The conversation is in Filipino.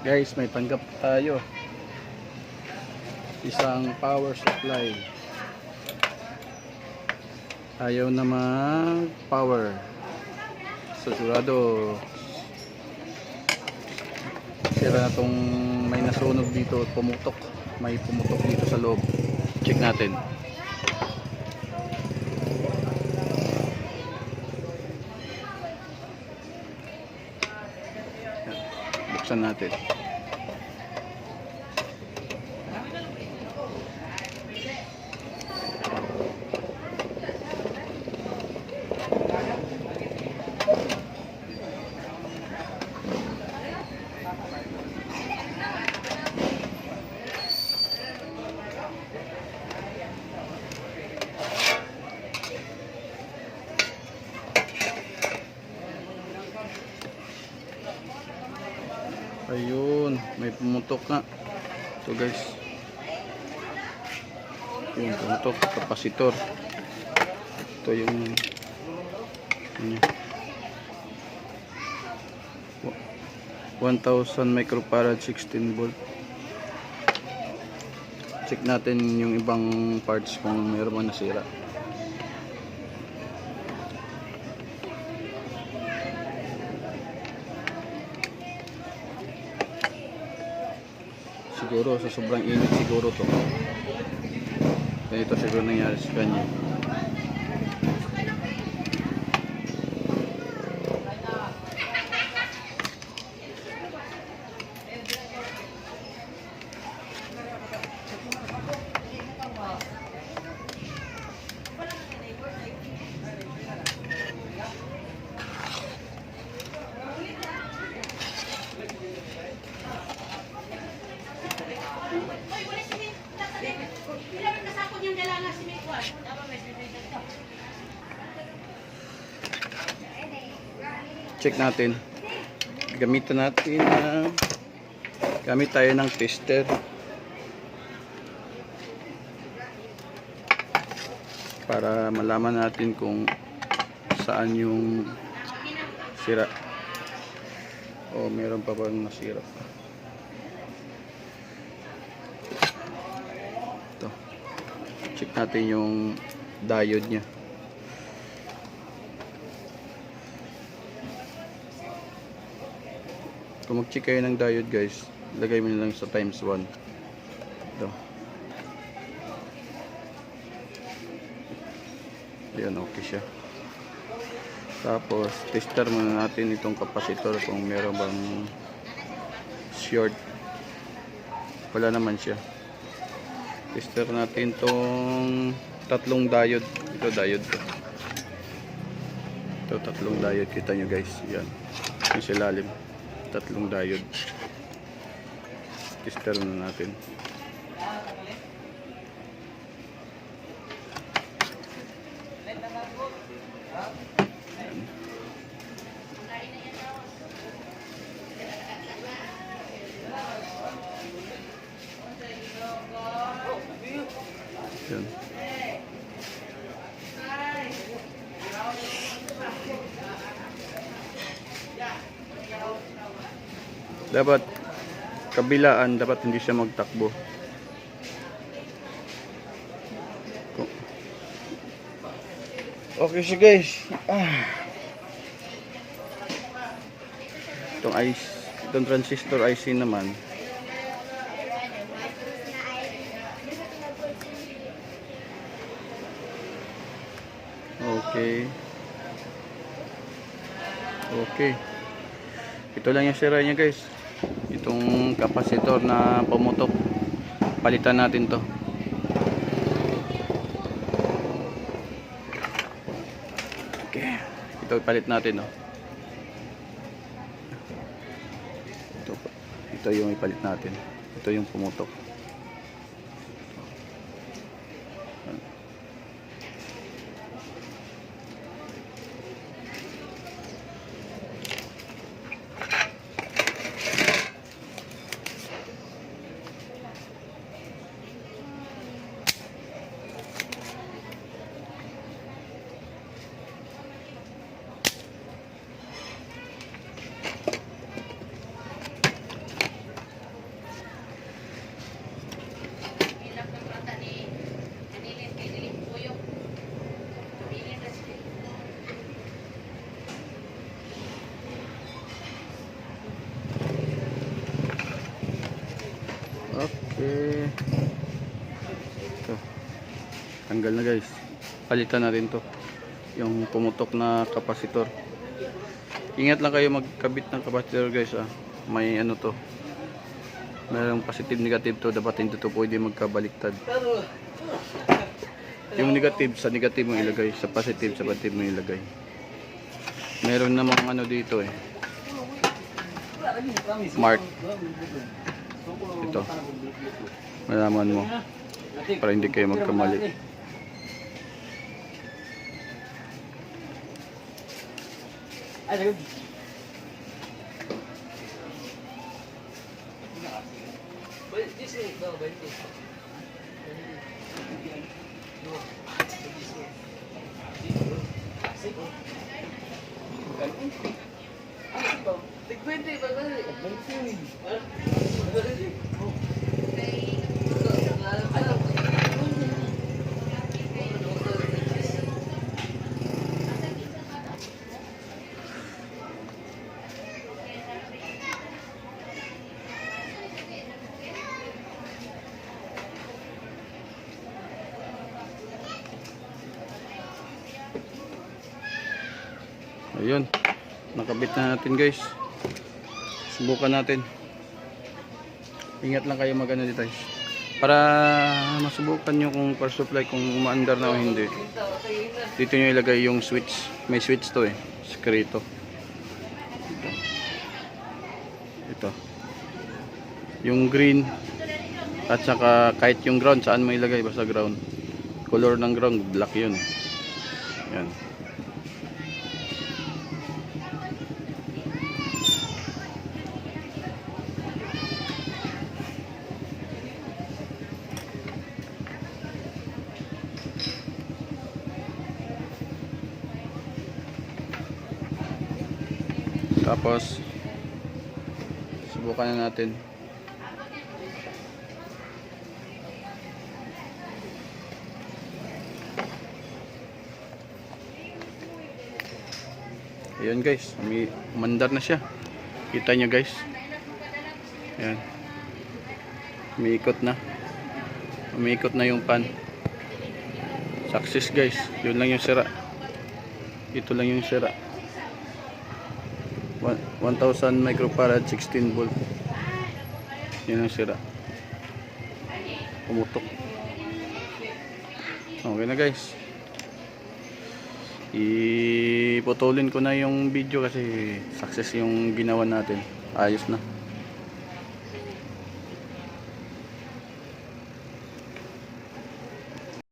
Guys, may tanggap tayo. Isang power supply. Ayaw na mag-power. Sigurado sira na tong may nasunog dito, pumutok. May pumutok dito sa loob. Check natin. Buksan natin. Ayun, may pumutok nga. So guys, yung pumutok, kapasitor. Ito yung 1000 microfarad 16 volt. Check natin yung ibang parts kung mayroon man nasira. Siguro sa sobrang init siguro to. Ganito siguro nangyari sa kanya. Check natin. Gamitan natin gamit tayo ng tester para malaman natin kung saan yung sira o meron pa bang nasira. Ito. Check natin yung diode nya. Kung mag-check kayo ng diode guys, lagay mo na lang sa times 1. Ito. Ayan, okay siya. Tapos, tester muna natin itong kapasitor kung meron bang short. Wala naman siya. Tester natin itong tatlong diode. Ito diode ko. Ito tatlong diode. Kita nyo guys. Yan. Yung silalim. Tatlong diode. Tester na natin. Yan. Dapat kabilaan, dapat hindi siya magtakbo. Okay siya guys. Itong transistor IC naman. Okay. Okay. Ito lang yung sira niya guys. Itong kapasitor na pumutok. Palitan natin to. Okay. Ito palit natin, no. Ito yung ipalit natin. Ito yung pumutok. Okay. Ito. Tanggal na guys. Palitan natin to. Yung pumutok na kapasitor. Ingat lang kayo magkabit ng kapasitor guys ah. May ano to. Mayroong positive negative to. Dapat hindi to pwede magkabaliktad. Yung negative sa negative mo ilagay. Sa positive sa positive mo ilagay. Meron namang ano dito eh. Mark. Ito. Malaman mo. Para hindi kayo magkamali. Ayun, nakabit na natin guys. Subukan natin. Ingat lang kayo magano dito guys. Para masubukan nyo kung power supply kung umaandar na o hindi. Dito nyo ilagay yung switch. May switch to eh. Secreto. Ito. Yung green at saka kahit yung ground saan mo ilagay basta ground. Color ng ground black yun. Yan. Tapos subukan na natin. Ayan guys, umandar na siya. Kita nyo guys. Ayan. Umiikot na. Umiikot na yung pan. Success guys. Yun lang yung sira. Ito lang yung sira. 1000 microfarad 16 volt. Yan ang sira. Pumutok. Okay na guys. Iputulin ko na yung video kasi success yung ginawa natin. Ayos na.